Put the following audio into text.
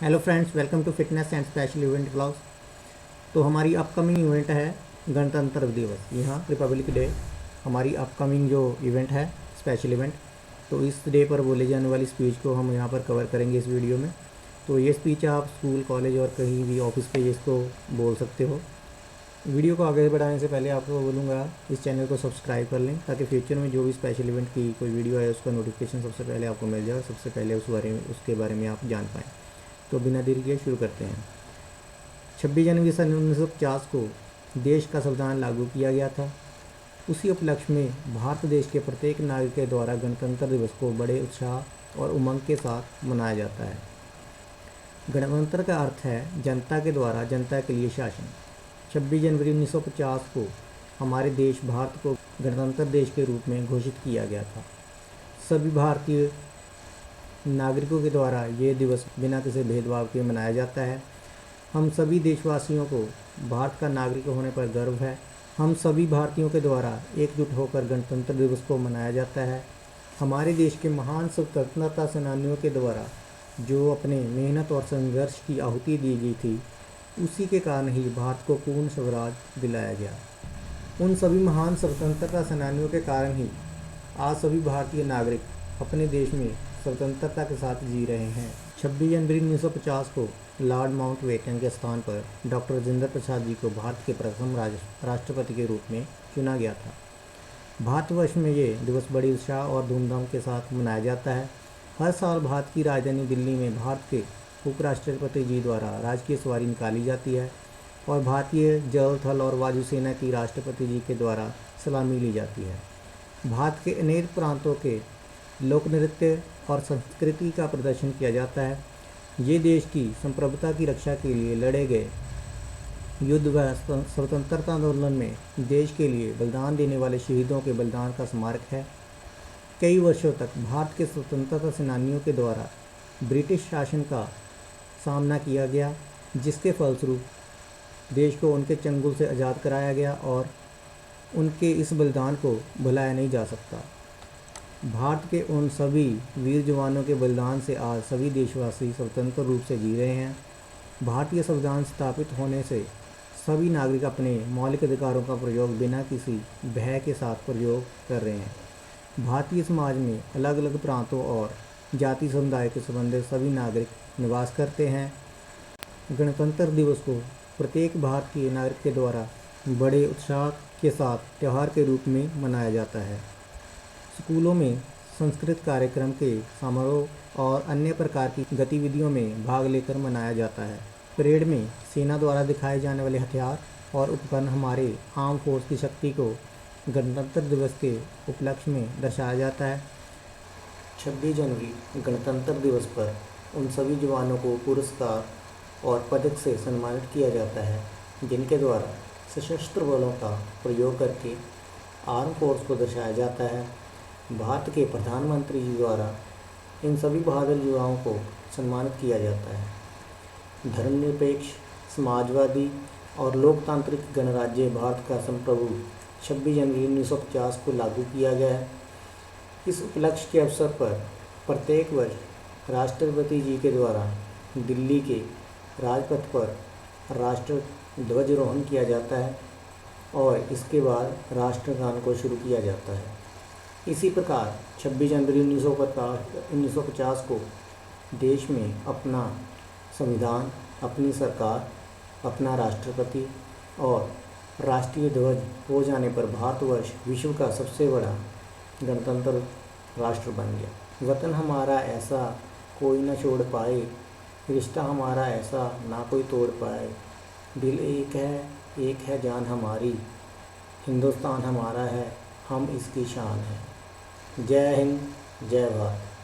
Hello friends, welcome to fitness and special event blogs. तो हमारी upcoming event है गणतंत्र दिवस। यहाँ रिपब्लिक डे हमारी अपकमिंग जो इवेंट है, स्पेशल इवेंट। तो इस डे पर बोले जाने वाली स्पीच को हम यहाँ पर कवर करेंगे इस वीडियो में। तो ये स्पीच आप स्कूल, कॉलेज और कहीं भी ऑफिस पे इसको बोल सकते हो। वीडियो को आगे बढ़ाने से पहले आपको बोलूँगा इस चैनल को सब्सक्राइब कर लें, ताकि फ्यूचर में जो भी स्पेशल इवेंट की कोई वीडियो है उसका नोटिफिकेशन सबसे पहले आपको मिल जाए और सबसे पहले उसके बारे में आप जान पाएँ। तो बिना देरी के शुरू करते हैं। 26 जनवरी सन 1950 को देश का संविधान लागू किया गया था। उसी उपलक्ष्य में भारत देश के प्रत्येक नागरिक के द्वारा गणतंत्र दिवस को बड़े उत्साह और उमंग के साथ मनाया जाता है। गणतंत्र का अर्थ है जनता के द्वारा जनता के लिए शासन। 26 जनवरी 1950 को हमारे देश भारत को गणतंत्र देश के रूप में घोषित किया गया था। सभी भारतीय नागरिकों के द्वारा ये दिवस बिना किसी भेदभाव के मनाया जाता है। हम सभी देशवासियों को भारत का नागरिक होने पर गर्व है। हम सभी भारतीयों के द्वारा एकजुट होकर गणतंत्र दिवस को मनाया जाता है। हमारे देश के महान स्वतंत्रता सेनानियों के द्वारा जो अपने मेहनत और संघर्ष की आहुति दी गई थी, उसी के कारण ही भारत को पूर्ण स्वराज दिलाया गया। उन सभी महान स्वतंत्रता सेनानियों के कारण ही आज सभी भारतीय नागरिक अपने देश में स्वतंत्रता के साथ जी रहे हैं। 26 जनवरी 1950 को लॉर्ड माउंटबेटन के स्थान पर डॉक्टर राजेंद्र प्रसाद जी को भारत के प्रथम राष्ट्रपति के रूप में चुना गया था। भारतवर्ष में ये दिवस बड़ी उत्साह और धूमधाम के साथ मनाया जाता है। हर साल भारत की राजधानी दिल्ली में भारत के उपराष्ट्रपति जी द्वारा राजकीय सवारी निकाली जाती है और भारतीय जल, थल और वायुसेना की राष्ट्रपति जी के द्वारा सलामी ली जाती है। भारत के अनेक प्रांतों के लोक नृत्य और संस्कृति का प्रदर्शन किया जाता है। ये देश की संप्रभुता की रक्षा के लिए लड़े गए युद्ध व स्वतंत्रता आंदोलन में देश के लिए बलिदान देने वाले शहीदों के बलिदान का स्मारक है। कई वर्षों तक भारत के स्वतंत्रता सेनानियों के द्वारा ब्रिटिश शासन का सामना किया गया, जिसके फलस्वरूप देश को उनके चंगुल से आज़ाद कराया गया और उनके इस बलिदान को भुलाया नहीं जा सकता। भारत के उन सभी वीर जवानों के बलिदान से आज सभी देशवासी स्वतंत्र रूप से जी रहे हैं। भारतीय संविधान स्थापित होने से सभी नागरिक अपने मौलिक अधिकारों का प्रयोग बिना किसी भय के साथ प्रयोग कर रहे हैं। भारतीय समाज में अलग अलग प्रांतों और जाति समुदाय के संबंधित सभी नागरिक निवास करते हैं। गणतंत्र दिवस को प्रत्येक भारतीय नागरिक के द्वारा बड़े उत्साह के साथ त्यौहार के रूप में मनाया जाता है। स्कूलों में सांस्कृतिक कार्यक्रम के समारोह और अन्य प्रकार की गतिविधियों में भाग लेकर मनाया जाता है। परेड में सेना द्वारा दिखाए जाने वाले हथियार और उपकरण हमारे आर्म फोर्स की शक्ति को गणतंत्र दिवस के उपलक्ष्य में दर्शाया जाता है। 26 जनवरी गणतंत्र दिवस पर उन सभी जवानों को पुरस्कार और पदक से सम्मानित किया जाता है, जिनके द्वारा सशस्त्र बलों का प्रयोग करके आर्म फोर्स को दर्शाया जाता है। भारत के प्रधानमंत्री जी द्वारा इन सभी बहादुर युवाओं को सम्मानित किया जाता है। धर्मनिरपेक्ष, समाजवादी और लोकतांत्रिक गणराज्य भारत का संप्रभु 26 जनवरी 1950 को लागू किया गया है। इस उपलक्ष्य के अवसर पर प्रत्येक वर्ष राष्ट्रपति जी के द्वारा दिल्ली के राजपथ पर राष्ट्र ध्वजारोहण किया जाता है और इसके बाद राष्ट्रगान को शुरू किया जाता है। इसी प्रकार 26 जनवरी 1950 को देश में अपना संविधान, अपनी सरकार, अपना राष्ट्रपति और राष्ट्रीय ध्वज हो जाने पर भारतवर्ष विश्व का सबसे बड़ा गणतंत्र राष्ट्र बन गया। वतन हमारा ऐसा कोई न छोड़ पाए, रिश्ता हमारा ऐसा ना कोई तोड़ पाए। दिल एक है जान हमारी, हिंदुस्तान हमारा है, हम इसकी शान है। जय हिंद, जय भारत।